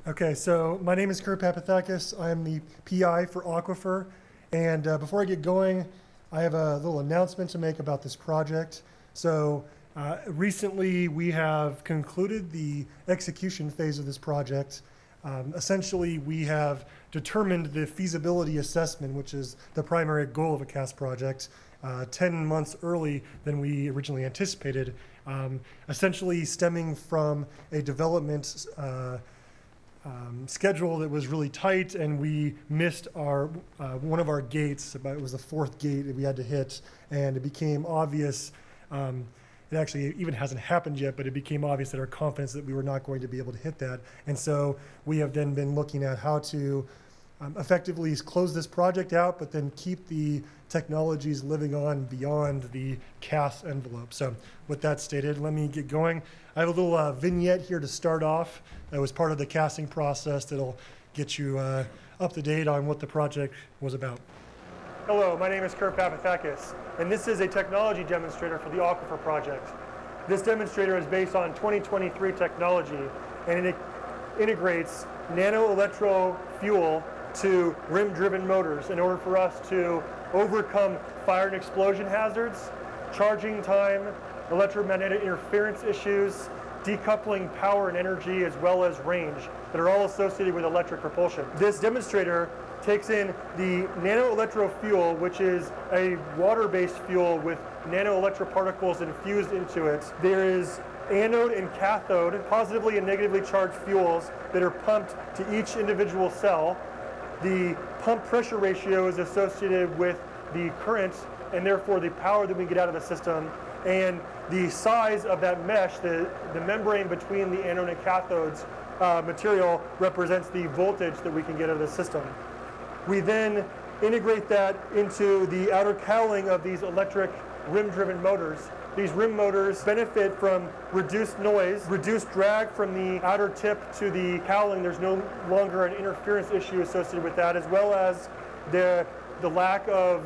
Okay, so my name is Kurt Papathakis. I'm the PI for Aquifer. And before I get going, I have a little announcement to make about this project. So recently we have concluded the execution phase of this project. Essentially, we have determined the feasibility assessment, which is the primary goal of a CAS project, 10 months early than we originally anticipated, essentially stemming from a development schedule that was really tight, and we missed our one of our gates. It was the fourth gate that we had to hit, and it became obvious. It actually even hasn't happened yet, but it became obvious that our confidence that we were not going to be able to hit that. And so we have then been looking at how to effectively close this project out, but then keep the technologies living on beyond the CAS envelope. So with that stated, let me get going. I have a little vignette here to start off that was part of the casting process that'll get you up to date on what the project was about. Hello, my name is Kurt Papathakis, and this is a technology demonstrator for the Aquifer Project. This demonstrator is based on 2023 technology, and it integrates nano-electro fuel to rim-driven motors in order for us to overcome fire and explosion hazards, charging time, electromagnetic interference issues, decoupling power and energy, as well as range that are all associated with electric propulsion. This demonstrator takes in the nano-electro fuel, which is a water-based fuel with nano-electroparticles infused into it. There is anode and cathode, positively and negatively charged fuels that are pumped to each individual cell. The pump pressure ratio is associated with the current and therefore the power that we get out of the system. And the size of that mesh, the membrane between the anode and cathodes material represents the voltage that we can get out of the system. We then integrate that into the outer cowling of these electric rim-driven motors. These rim motors benefit from reduced noise, reduced drag from the outer tip to the cowling. There's no longer an interference issue associated with that, as well as the lack of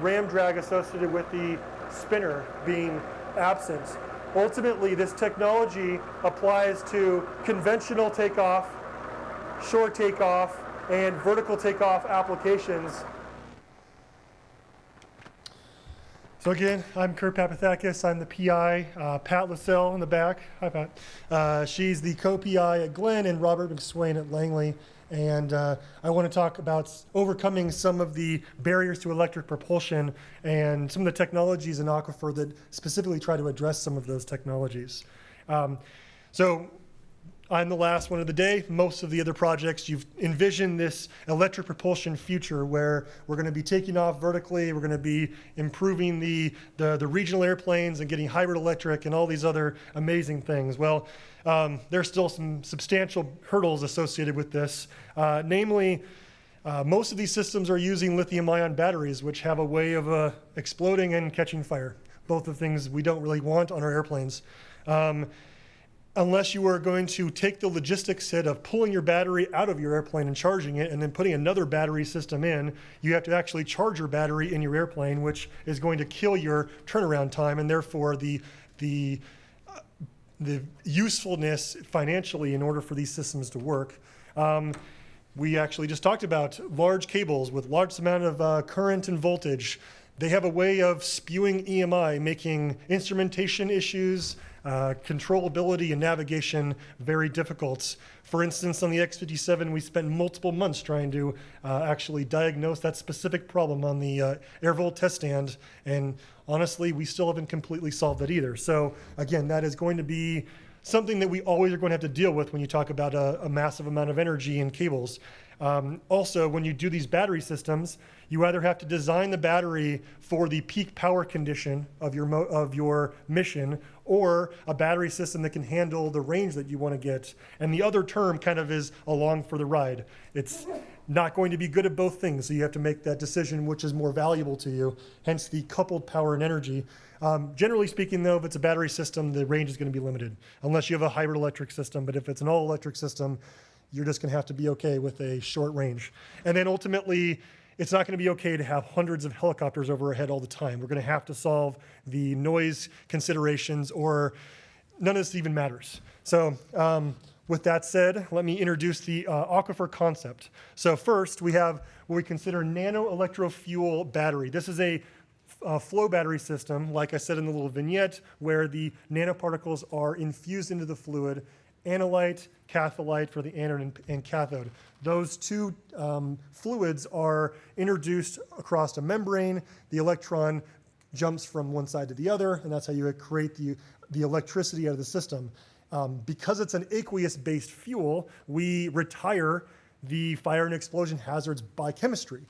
ram drag associated with the spinner being absent. Ultimately, this technology applies to conventional takeoff, short takeoff, and vertical takeoff applications. So again, I'm Kurt Papathakis. I'm the PI. Pat LaSalle in the back. Hi, Pat. She's the co-PI at Glenn and Robert McSwain at Langley. And I want to talk about overcoming some of the barriers to electric propulsion and some of the technologies in Aquifer that specifically try to address some of those technologies. So I'm the last one of the day. Most of the other projects, you've envisioned this electric propulsion future where we're going to be taking off vertically, we're going to be improving the regional airplanes and getting hybrid electric and all these other amazing things. Well, there's still some substantial hurdles associated with this. Namely, most of these systems are using lithium-ion batteries, which have a way of exploding and catching fire. Both of things we don't really want on our airplanes. Unless you are going to take the logistics hit of pulling your battery out of your airplane and charging it and then putting another battery system in, you have to actually charge your battery in your airplane, which is going to kill your turnaround time and therefore the usefulness financially in order for these systems to work. We actually just talked about large cables with large amount of current and voltage. They have a way of spewing EMI, making instrumentation issues, controllability and navigation very difficult. For instance, on the X-57, we spent multiple months trying to actually diagnose that specific problem on the air volt test stand, and honestly, we still haven't completely solved it either. So again, that is going to be something that we always are going to have to deal with when you talk about a massive amount of energy in cables. Also, when you do these battery systems, you either have to design the battery for the peak power condition of your mission, or a battery system that can handle the range that you want to get. And the other term kind of is along for the ride. It's not going to be good at both things, so you have to make that decision which is more valuable to you, hence the coupled power and energy. Generally speaking, though, if it's a battery system, the range is going to be limited, unless you have a hybrid electric system. But if it's an all-electric system, you're just going to have to be okay with a short range. And then ultimately, it's not going to be okay to have hundreds of helicopters over our head all the time. We're going to have to solve the noise considerations, or none of this even matters. So with that said, let me introduce the Aquifer Concept. So first, we have what we consider nano-electrofuel battery. This is a flow battery system, like I said in the little vignette, where the nanoparticles are infused into the fluid, analyte, catholyte for the anode and cathode. Those two fluids are introduced across a membrane. The electron jumps from one side to the other, and that's how you create the electricity out of the system. Because it's an aqueous-based fuel, we retire the fire and explosion hazards by chemistry.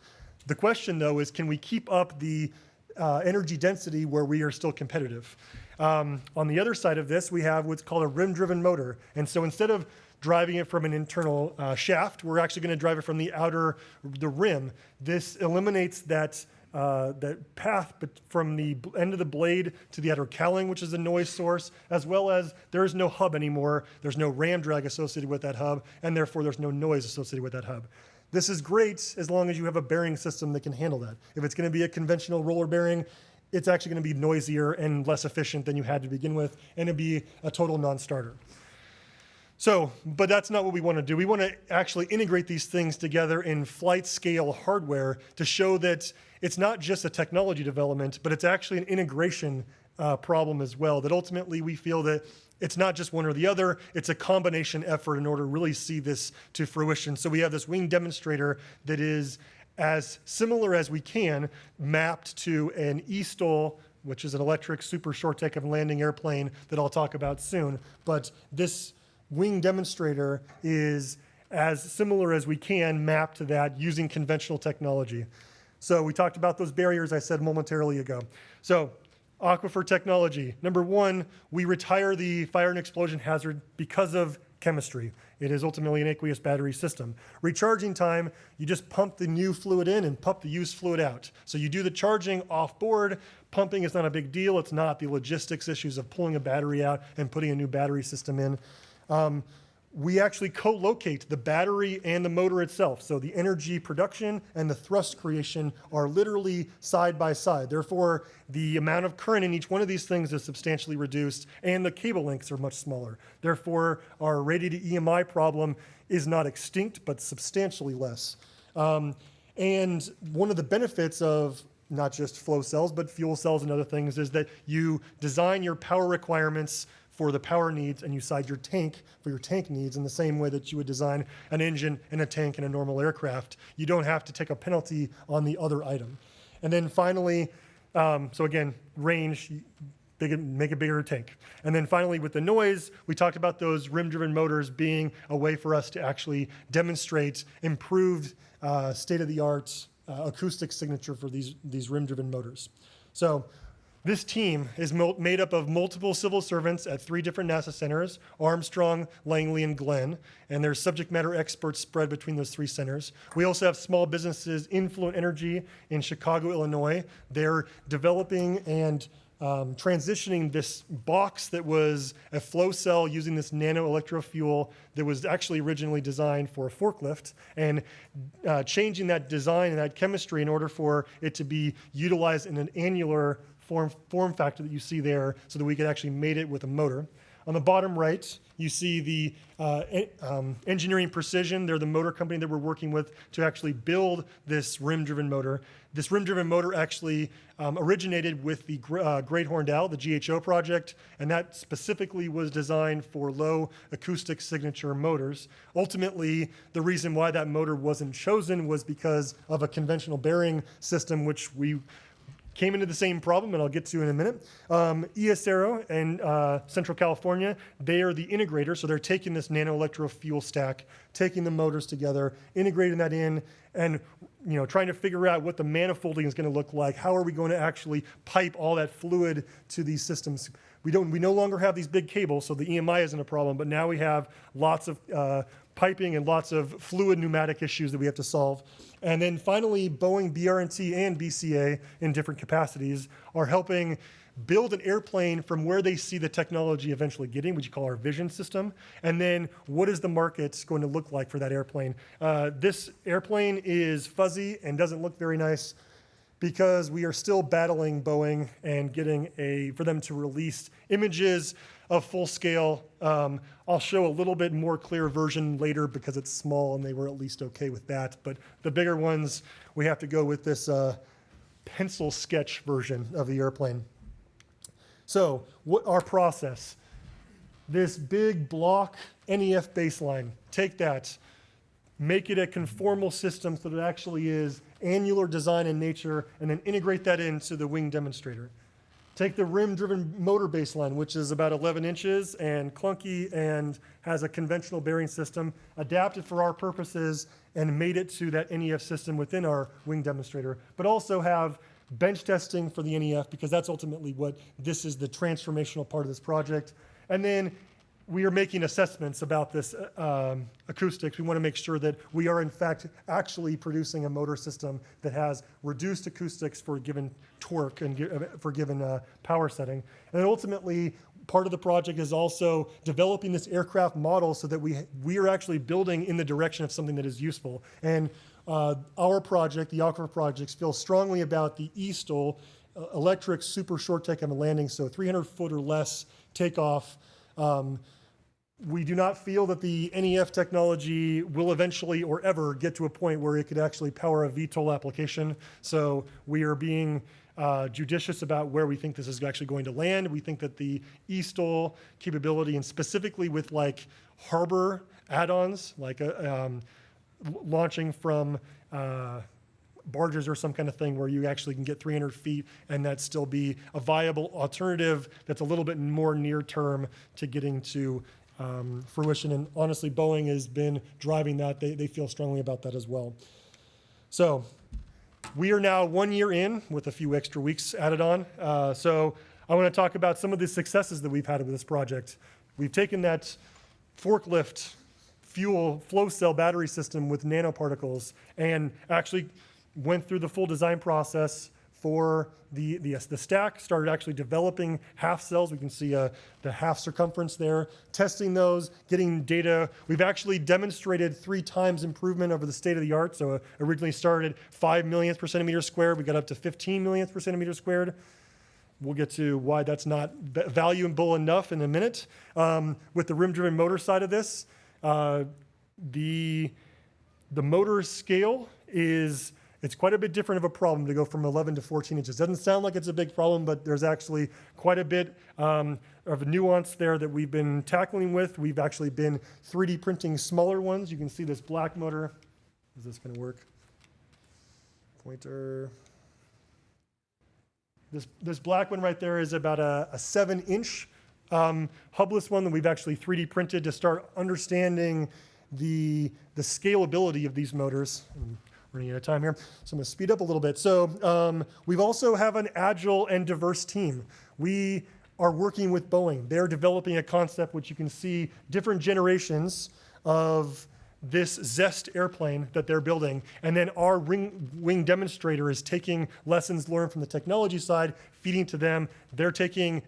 The question, though, is can we keep up the energy density where we are still competitive? On the other side of this, we have what's called a rim-driven motor. And so instead of driving it from an internal shaft, we're actually going to drive it from the rim. This eliminates that path from the end of the blade to the outer cowling, which is a noise source, as well as there is no hub anymore. There's no ram drag associated with that hub, and therefore there's no noise associated with that hub. This is great as long as you have a bearing system that can handle that. If it's going to be a conventional roller bearing, it's actually going to be noisier and less efficient than you had to begin with, and it'd be a total non-starter. So, but that's not what we want to do. We want to actually integrate these things together in flight scale hardware to show that it's not just a technology development, but it's actually an integration problem as well, that ultimately we feel that it's not just one or the other, it's a combination effort in order to really see this to fruition. So we have this wing demonstrator that is as similar as we can mapped to an eSTOL, which is an electric super short take and landing airplane that I'll talk about soon. But this wing demonstrator is as similar as we can map to that using conventional technology. So we talked about those barriers I said momentarily ago. So Aquifer technology. Number one, we retire the fire and explosion hazard because of chemistry. It is ultimately an aqueous battery system. Recharging time, you just pump the new fluid in and pump the used fluid out. So you do the charging off board. Pumping is not a big deal. It's not the logistics issues of pulling a battery out and putting a new battery system in. We actually co-locate the battery and the motor itself. So the energy production and the thrust creation are literally side by side. Therefore, the amount of current in each one of these things is substantially reduced, and the cable lengths are much smaller. Therefore, our radiated EMI problem is not extinct, but substantially less. And one of the benefits of not just flow cells, but fuel cells and other things is that you design your power requirements for the power needs, and you side your tank for your tank needs in the same way that you would design an engine and a tank in a normal aircraft. You don't have to take a penalty on the other item. And then finally, so again, range, make a bigger tank. And then finally, with the noise, we talked about those rim-driven motors being a way for us to actually demonstrate improved state-of-the-art acoustic signature for these rim-driven motors. So this team is made up of multiple civil servants at 3 different NASA centers, Armstrong, Langley, and Glenn, and there's subject matter experts spread between those 3 centers. We also have small businesses, Influent Energy in Chicago, Illinois. They're developing and transitioning this box that was a flow cell using this nano-electrofuel that was actually originally designed for a forklift, and changing that design and that chemistry in order for it to be utilized in an annular form factor that you see there, so that we could actually mate it with a motor. On the bottom right, you see the Engineering Precision. They're the motor company that we're working with to actually build this rim-driven motor. This rim-driven motor actually originated with the Great Horned Owl, the GHO project, and that specifically was designed for low acoustic signature motors. Ultimately, the reason why that motor wasn't chosen was because of a conventional bearing system, which we came into the same problem, and I'll get to in a minute. ESAero in Central California, they are the integrator, so they're taking this nano-electrofuel stack, taking the motors together, integrating that in, and trying to figure out what the manifolding is going to look like. How are we going to actually pipe all that fluid to these systems? We no longer have these big cables, so the EMI isn't a problem, but now we have lots of piping and lots of fluid pneumatic issues that we have to solve. And then finally, Boeing, BR&T, and BCA in different capacities are helping build an airplane from where they see the technology eventually getting, which you call our vision system, and then what is the market going to look like for that airplane. This airplane is fuzzy and doesn't look very nice because we are still battling Boeing and getting for them to release images of full scale. I'll show a little bit more clear version later because it's small and they were at least okay with that. But the bigger ones, we have to go with this pencil sketch version of the airplane. So what our process, this big block NEF baseline, take that, make it a conformal system so that it actually is annular design in nature, and then integrate that into the wing demonstrator. Take the rim-driven motor baseline, which is about 11 inches and clunky and has a conventional bearing system, adapt it for our purposes, and made it to that NEF system within our wing demonstrator, but also have bench testing for the NEF because that's ultimately what this is, the transformational part of this project. And then we are making assessments about this acoustics. We want to make sure that we are in fact actually producing a motor system that has reduced acoustics for a given torque and for given power setting. And then ultimately, part of the project is also developing this aircraft model so that we are actually building in the direction of something that is useful. And our project, the Aquifer Project, feels strongly about the eSTOL, electric super short takeoff and landing, so 300 foot or less takeoff. We do not feel that the NEF technology will eventually or ever get to a point where it could actually power a VTOL application. So we are being judicious about where we think this is actually going to land. We think that the eSTOL capability, and specifically with like harbor add-ons, like launching from barges or some kind of thing where you actually can get 300 feet and that still be a viable alternative that's a little bit more near term to getting to fruition. And honestly, Boeing has been driving that. They feel strongly about that as well. So we are now 1 year in with a few extra weeks added on. So I want to talk about some of the successes that we've had with this project. We've taken that forklift fuel flow cell battery system with nanoparticles and actually went through the full design process for the stack, started actually developing half cells. We can see the half circumference there, testing those, getting data. We've actually demonstrated 3 times improvement over the state of the art. So originally started 5 millionths per centimeter squared. We got up to 15 millionths per centimeter squared. We'll get to why that's not valuable enough in a minute. With the rim-driven motor side of this, the motor scale it's quite a bit different of a problem to go from 11 to 14 inches. Doesn't sound like it's a big problem, but there's actually quite a bit of a nuance there that we've been tackling with. We've actually been 3D printing smaller ones. You can see this black motor. Is this going to work? Pointer. This black one right there is about a 7-inch hubless one that we've actually 3D printed to start understanding the scalability of these motors. Running out of time here, so I'm going to speed up a little bit. So we've also have an agile and diverse team. We are working with Boeing. They're developing a concept which you can see different generations of this Zest airplane that they're building. And then our wing demonstrator is taking lessons learned from the technology side, feeding to them. They're taking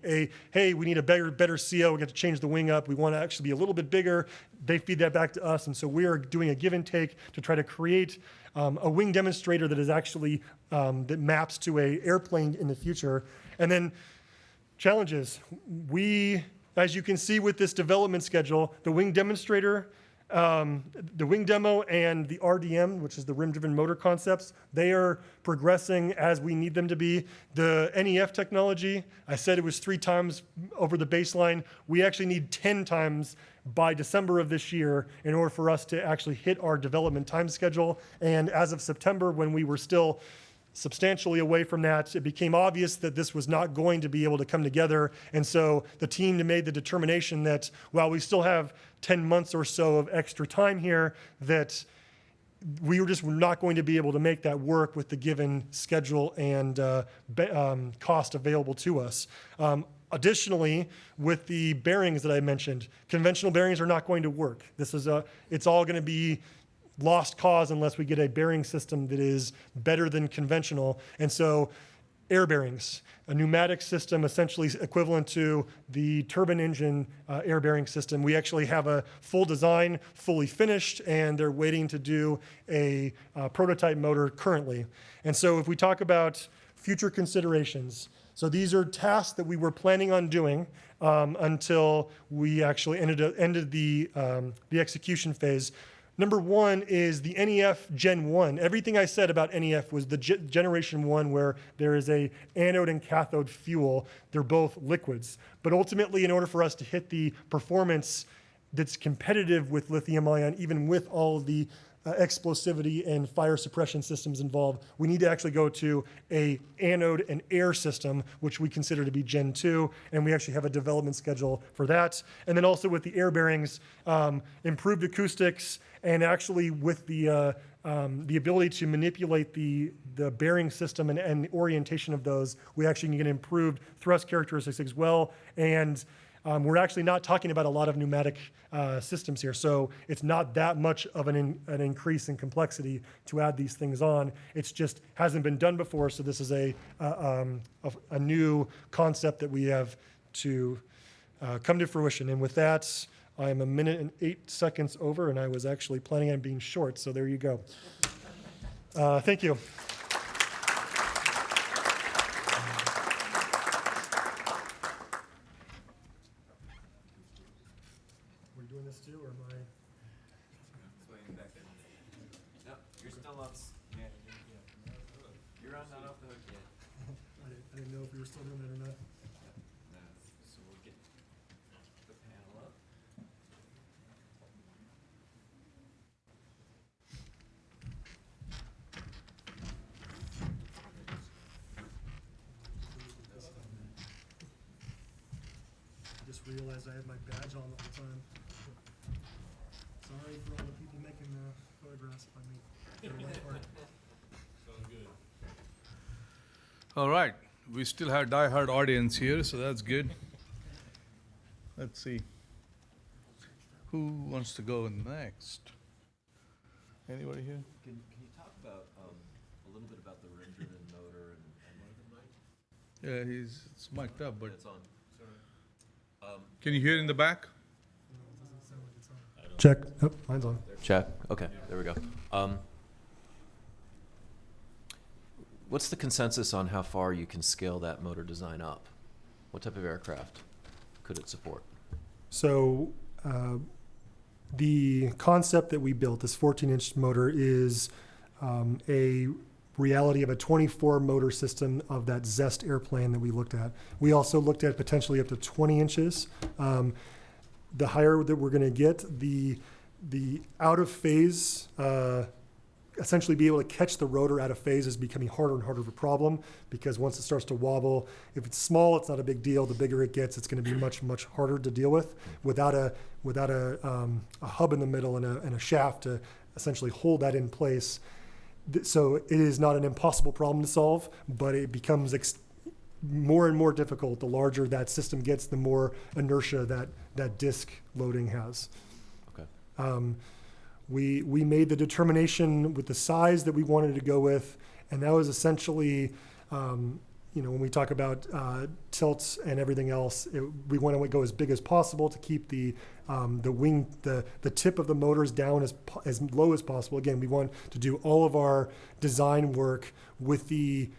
hey, we need a better CO. We got to change the wing up. We want to actually be a little bit bigger. They feed that back to us. And so we are doing a give and take to try to create a wing demonstrator that is actually, that maps to an airplane in the future. And then challenges. As you can see with this development schedule, the wing demonstrator, the wing demo and the RDM, which is the rim-driven motor concepts, they are progressing as we need them to be. The NEF technology, I said it was 3 times over the baseline. We actually need 10 times by December of this year in order for us to actually hit our development time schedule. And as of September, when we were still substantially away from that, it became obvious that this was not going to be able to come together. And so the team made the determination that while we still have 10 months or so of extra time here, that we were just not going to be able to make that work with the given schedule and cost available to us. Additionally, with the bearings that I mentioned, conventional bearings are not going to work. It's all going to be lost cause unless we get a bearing system that is better than conventional. And so air bearings, a pneumatic system essentially equivalent to the turbine engine air bearing system. We actually have a full design, fully finished, and they're waiting to do a prototype motor currently. And so if we talk about future considerations, So these are tasks that we were planning on doing until we actually ended the execution phase. Number one is the NEF Gen 1. Everything I said about NEF was the Generation 1 where there is a anode and cathode fuel. They're both liquids. But ultimately, in order for us to hit the performance that's competitive with lithium ion, even with all of the explosivity and fire suppression systems involved, we need to actually go to a anode and air system, which we consider to be Gen 2, and we actually have a development schedule for that. And then also with the air bearings, improved acoustics, and actually with the ability to manipulate the bearing system and orientation of those, we actually can get improved thrust characteristics as well. And we're actually not talking about a lot of pneumatic systems here, so it's not that much of an increase in complexity to add these things on. It's just hasn't been done before, so this is a new concept that we have to come to fruition. And with that, I am 1 minute and 8 seconds over, and I was actually planning on being short, so there you go. Thank you. This too, or am I? No, you're still on. Yeah, you're on, not off the hook yet. I didn't know if we were still doing it or not. No, so we'll get the panel up. I just realized I had my badge on the whole time. Sorry for all the people making photographs of me. Sounds good. All right, we still have die-hard audience here, so that's good. Let's see. Who wants to go next? Anybody here? Can you talk about a little bit about the engine and motor and Yeah, it's mic'd up, but it's on? can you hear in the back? Check. Oh, mine's on. Check. Okay, there we go. What's the consensus on how far you can scale that motor design up? What type of aircraft could it support? So the concept that we built, this 14-inch motor, is a reality of a 24 motor system of that Zest airplane that we looked at. We also looked at potentially up to 20 inches. The higher that we're going to get, the out of phase, essentially be able to catch the rotor out of phase is becoming harder and harder of a problem, because once it starts to wobble, if it's small, it's not a big deal. The bigger it gets, it's going to be much, much harder to deal with without a hub in the middle and a shaft to essentially hold that in place. So it is not an impossible problem to solve, but it becomes more and more difficult the larger that system gets, the more inertia that disc loading has. Okay. We made the determination with the size that we wanted to go with, and that was essentially, when we talk about tilts and everything else, we want to go as big as possible to keep the wing, the tip of the motors down as low as possible. Again, we want to do all of our design work with the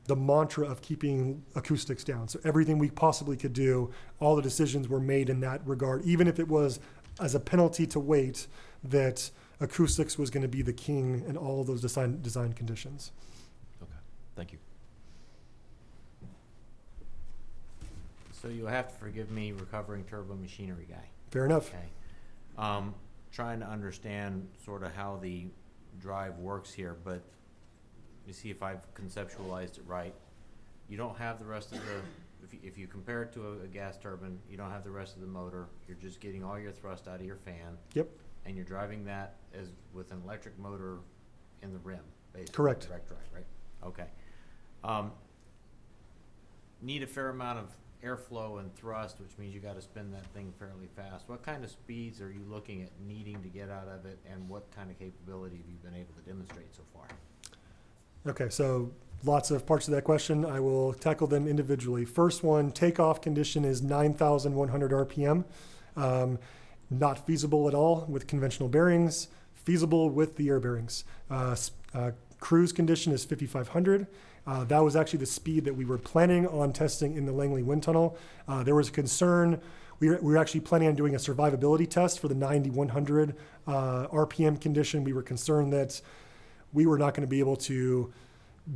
mantra of keeping acoustics down. So everything we possibly could do, all the decisions were made in that regard, even if it was as a penalty to weight, that acoustics was going to be the king in all of those design conditions. Okay. Thank you. So you'll have to forgive me, recovering turbo machinery guy. Fair enough. Okay. Trying to understand sort of how the drive works here, but let me see if I've conceptualized it right. You don't have the rest of the, if you compare it to a gas turbine, you don't have the rest of the motor. You're just getting all your thrust out of your fan. Yep. And you're driving that as with an electric motor in the rim, basically. Correct. Direct drive, right? Okay. Need a fair amount of airflow and thrust, which means you got to spin that thing fairly fast. What kind of speeds are you looking at needing to get out of it, and what kind of capability have you been able to demonstrate so far? Okay, so lots of parts of that question. I will tackle them individually. First one, takeoff condition is 9,100 RPM. Not feasible at all with conventional bearings, feasible with the air bearings. Cruise condition is 5,500. That was actually the speed that we were planning on testing in the Langley wind tunnel. There was a concern. We were actually planning on doing a survivability test for the 9100 RPM condition. We were concerned that we were not going to be able to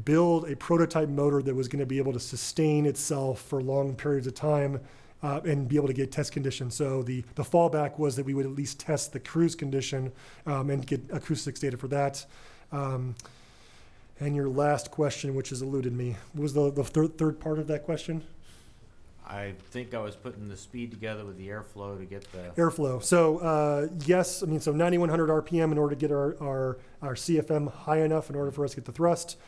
build a prototype motor that was going to be able to sustain itself for long periods of time and be able to get test conditions. So the fallback was that we would at least test the cruise condition and get acoustics data for that. And your last question, which has eluded me, was the third part of that question? I think I was putting the speed together with the airflow to get the. Airflow. So yes, I mean, so 9100 RPM in order to get our CFM high enough in order for us to get the thrust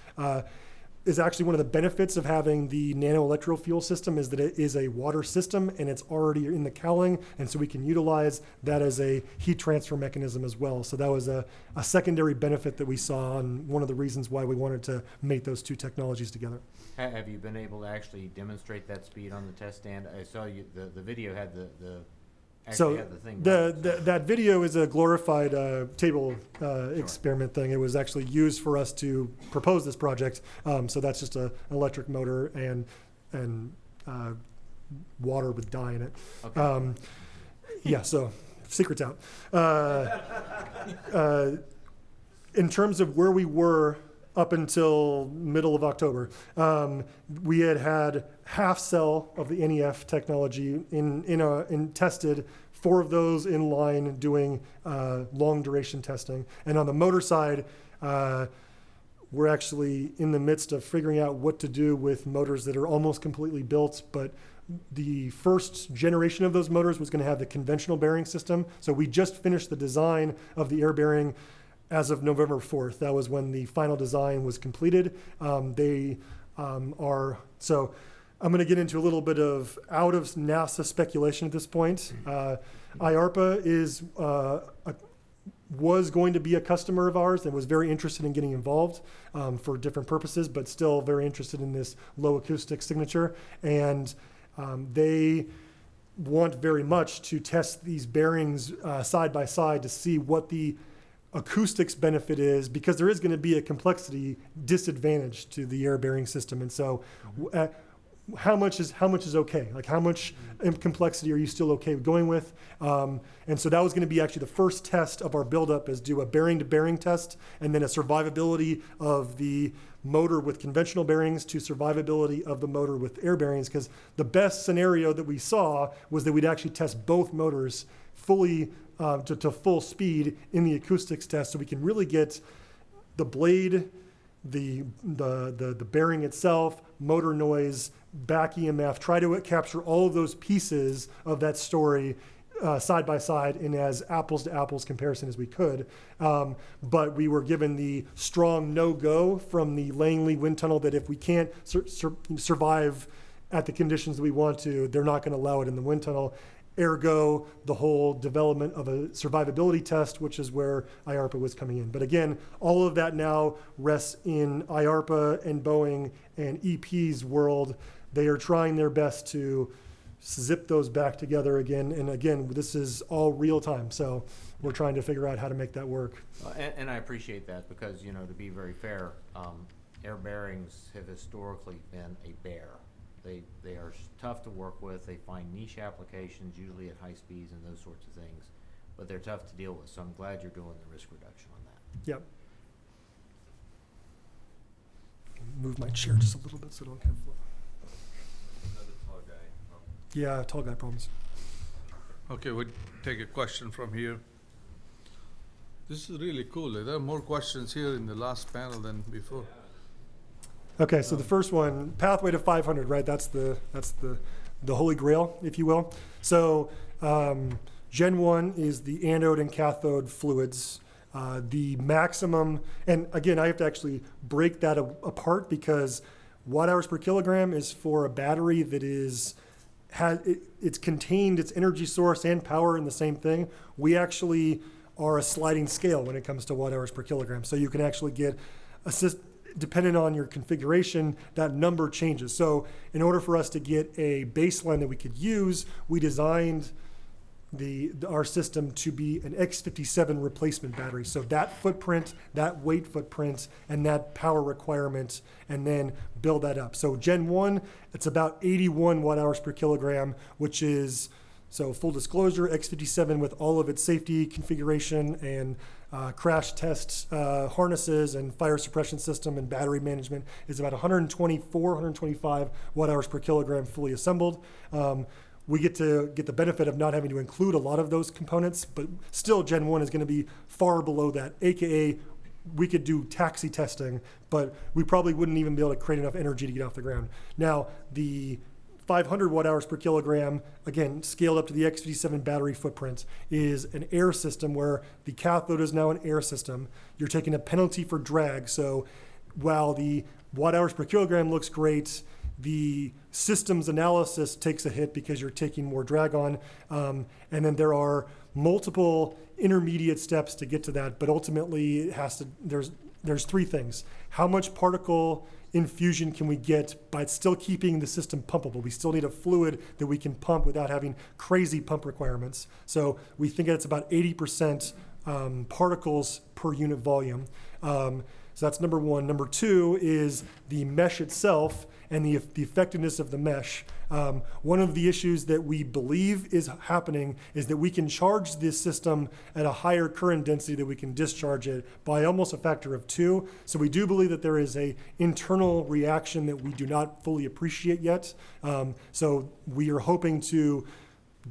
is actually one of the benefits of having the nano electro fuel system is that it is a water system and it's already in the cowling. And so we can utilize that as a heat transfer mechanism as well. So that was a secondary benefit that we saw and one of the reasons why we wanted to mate those two technologies together. Have you been able to actually demonstrate that speed on the test stand? I saw you, the video had So had the thing. that video is a glorified table experiment thing. It was actually used for us to propose this project. So that's just an electric motor and water with dye in it. Okay. Yeah, so secret's out. In terms of where we were up until middle of October, we had half cell of the NEF technology in tested, 4 of those in line doing long duration testing. And on the motor side, we're actually in the midst of figuring out what to do with motors that are almost completely built, but the first generation of those motors was going to have the conventional bearing system. So we just finished the design of the air bearing as of November 4th. That was when the final design was completed. So I'm going to get into a little bit of out of NASA speculation at this point. IARPA was going to be a customer of ours and was very interested in getting involved for different purposes, but still very interested in this low acoustic signature. And they want very much to test these bearings side by side to see what the acoustics benefit is, because there is going to be a complexity disadvantage to the air bearing system. And so how much is okay? Like how much complexity are you still okay with going with? And so that was going to be actually the first test of our buildup, is do a bearing to bearing test and then a survivability of the motor with conventional bearings to survivability of the motor with air bearings. Because the best scenario that we saw was that we'd actually test both motors fully to full speed in the acoustics test, so we can really get the blade, the bearing itself, motor noise, back EMF, try to capture all of those pieces of that story side by side in as apples to apples comparison as we could. But we were given the strong no-go from the Langley wind tunnel that if we can't survive at the conditions that we want to, they're not going to allow it in the wind tunnel. Ergo, the whole development of a survivability test, which is where IARPA was coming in. But again, all of that now rests in IARPA and Boeing and EP's world. They are trying their best to zip those back together again. And again, this is all real time. So we're trying to figure out how to make that work. And I appreciate that because, to be very fair, air bearings have historically been a bear. They are tough to work with. They find niche applications, usually at high speeds and those sorts of things, but they're tough to deal with. So I'm glad you're doing the risk reduction on that. Yep. Move my chair just a little bit so I don't have flow. Another tall guy. Yeah, tall guy problems. Okay, we'll take a question from here. This is really cool. There are more questions here in the last panel than before. Okay, so the first one, pathway to 500, right? That's the holy grail, if you will. So Gen 1 is the anode and cathode fluids. The maximum, and again, I have to actually break that apart because watt hours per kilogram is for a battery that it's contained its energy source and power in the same thing. We actually are a sliding scale when it comes to watt hours per kilogram. So you can actually get depending on your configuration, that number changes. So in order for us to get a baseline that we could use, we designed our system to be an X57 replacement battery. So that footprint, that weight footprint, and that power requirement, and then build that up. So Gen 1, it's about 81 watt hours per kilogram, which is, so full disclosure, X57 with all of its safety configuration and crash test harnesses and fire suppression system and battery management is about 124, 125 watt hours per kilogram fully assembled. We get to get the benefit of not having to include a lot of those components, but still Gen 1 is going to be far below that, AKA we could do taxi testing, but we probably wouldn't even be able to create enough energy to get off the ground. Now, the 500 watt hours per kilogram, again, scaled up to the X57 battery footprint, is an air system where the cathode is now an air system. You're taking a penalty for drag. So while the watt hours per kilogram looks great, the systems analysis takes a hit because you're taking more drag on. And then there are multiple intermediate steps to get to that, but ultimately it has to, there's three things. How much particle infusion can we get by still keeping the system pumpable? We still need a fluid that we can pump without having crazy pump requirements. So we think it's about 80% particles per unit volume. So that's number one. Number two is the mesh itself and the effectiveness of the mesh. One of the issues that we believe is happening is that we can charge this system at a higher current density than we can discharge it by almost a factor of 2. So we do believe that there is a internal reaction that we do not fully appreciate yet. So we are hoping to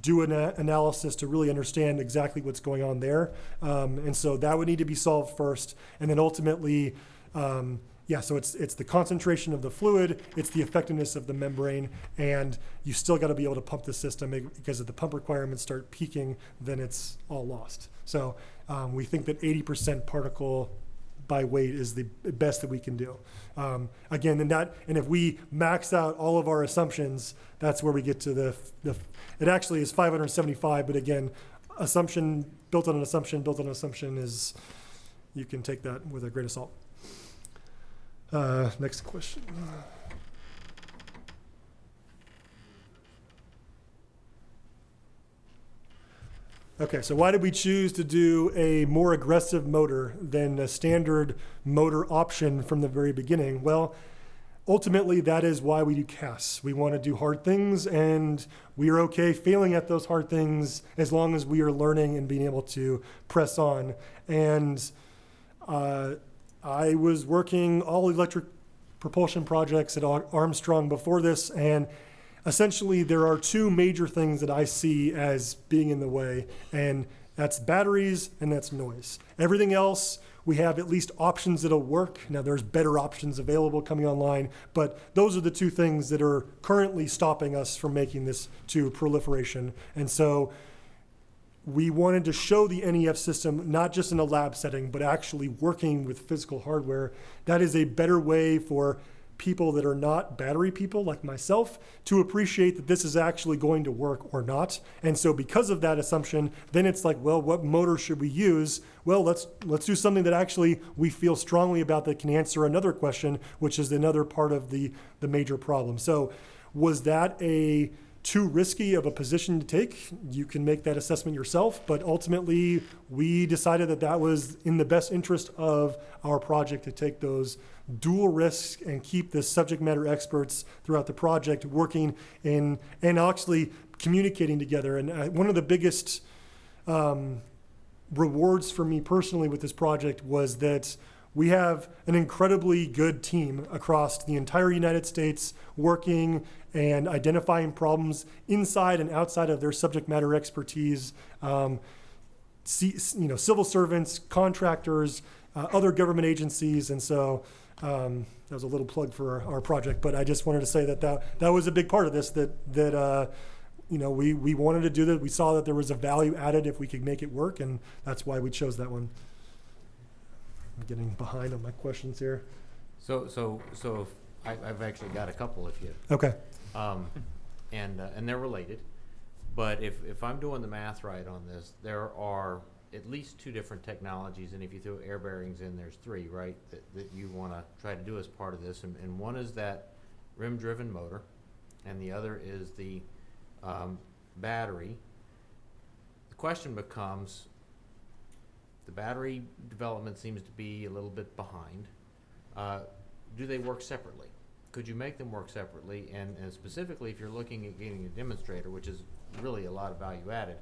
do an analysis to really understand exactly what's going on there. And so that would need to be solved first. And then ultimately, so it's the concentration of the fluid, it's the effectiveness of the membrane, and you still got to be able to pump the system, because if the pump requirements start peaking, then it's all lost. So we think that 80% particle by weight is the best that we can do. Again, and if we max out all of our assumptions, that's where we get to it actually is 575, but again, assumption built on an assumption is, you can take that with a grain of salt. Next question. Okay, so why did we choose to do a more aggressive motor than a standard motor option from the very beginning? Well, ultimately, that is why we do CAS. We want to do hard things, and we are okay failing at those hard things as long as we are learning and being able to press on. And I was working all electric propulsion projects at Armstrong before this, and essentially there are two major things that I see as being in the way, and that's batteries and that's noise. Everything else, we have at least options that'll work. Now there's better options available coming online, but those are the two things that are currently stopping us from making this to proliferation. And so we wanted to show the NEF system, not just in a lab setting, but actually working with physical hardware. That is a better way for people that are not battery people like myself to appreciate that this is actually going to work or not. And so because of that assumption, then it's like, well, what motor should we use? Well, let's do something that actually we feel strongly about that can answer another question, which is another part of the major problem. So was that too risky of a position to take? You can make that assessment yourself, but ultimately we decided that that was in the best interest of our project to take those dual risks and keep the subject matter experts throughout the project working and actually communicating together. And one of the biggest rewards for me personally with this project was that we have an incredibly good team across the entire United States working and identifying problems inside and outside of their subject matter expertise. Civil servants, contractors, other government agencies, and so that was a little plug for our project. But I just wanted to say that was a big part of this. We wanted to do that. We saw that there was a value added if we could make it work, and that's why we chose that one. I'm getting behind on my questions here. So I've actually got a couple if you. Okay. And they're related, but if I'm doing the math right on this, there are at least two different technologies, and if you throw air bearings in, there's three, right, that you want to try to do as part of this, and one is that rim-driven motor, and the other is the battery. question becomes, the battery development seems to be a little bit behind. Do they work separately? Could you make them work separately? And specifically, if you're looking at getting a demonstrator, which is really a lot of value added,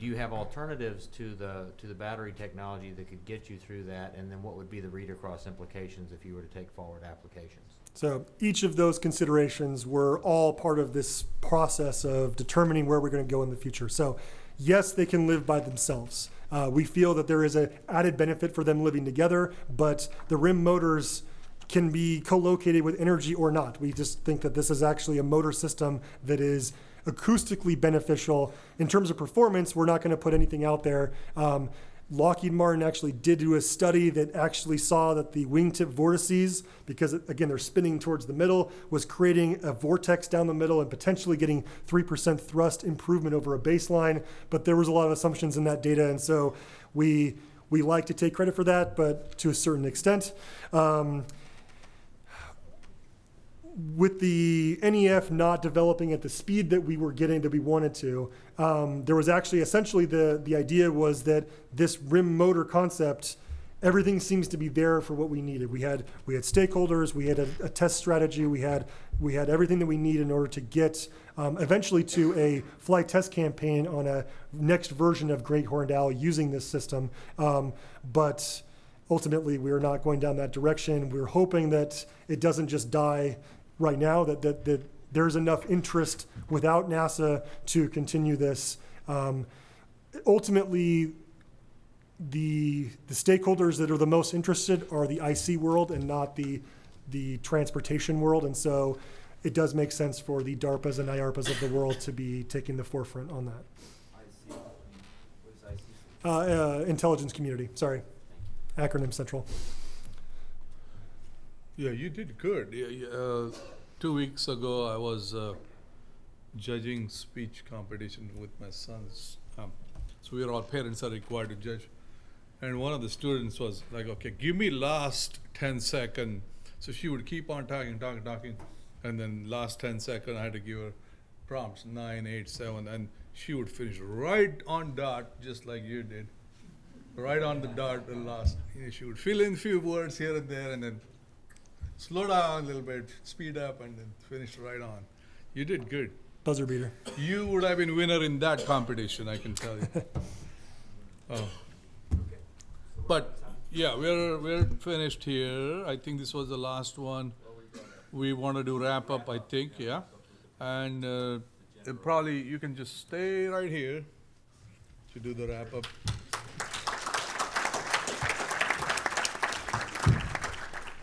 do you have alternatives to the battery technology that could get you through that? And then what would be the read across implications if you were to take forward applications? So each of those considerations were all part of this process of determining where we're going to go in the future. So yes, they can live by themselves. We feel that there is an added benefit for them living together, but the rim motors can be co-located with energy or not. We just think that this is actually a motor system that is acoustically beneficial. In terms of performance, we're not going to put anything out there. Lockheed Martin actually did do a study that actually saw that the wingtip vortices, because again, they're spinning towards the middle, was creating a vortex down the middle and potentially getting 3% thrust improvement over a baseline. But there was a lot of assumptions in that data. And so we like to take credit for that, but to a certain extent. With the NEF not developing at the speed that we were getting, that we wanted to, there was actually essentially the idea was that this rim motor concept, everything seems to be there for what we needed. We had stakeholders, we had a test strategy, we had everything that we need in order to get eventually to a flight test campaign on a next version of Great Horned Owl using this system. But ultimately, we are not going down that direction. We're hoping that it doesn't just die right now, that there's enough interest without NASA to continue this. Ultimately, the stakeholders that are the most interested are the IC world and not the transportation world. And so it does make sense for the DARPAs and IARPAs of the world to be taking the forefront on that. IC, what is IC? Intelligence community, sorry. Acronym central. Yeah, you did good. 2 weeks ago, I was judging speech competition with my sons. So we are all parents are required to judge. And one of the students was like, okay, give me last 10 seconds. So she would keep on talking. And then last 10 seconds, I had to give her prompts, 9, 8, 7. And she would finish right on dot, just like you did. Right on the dot, the last. She would fill in a few words here and there, and then slow down a little bit, speed up, and then finish right on. You did good. Buzzer beater. You would have been winner in that competition, I can tell you. Oh. But yeah, we're finished here. I think this was the last one. We wanted to wrap up, I think, yeah. And probably you can just stay right here to do the wrap up.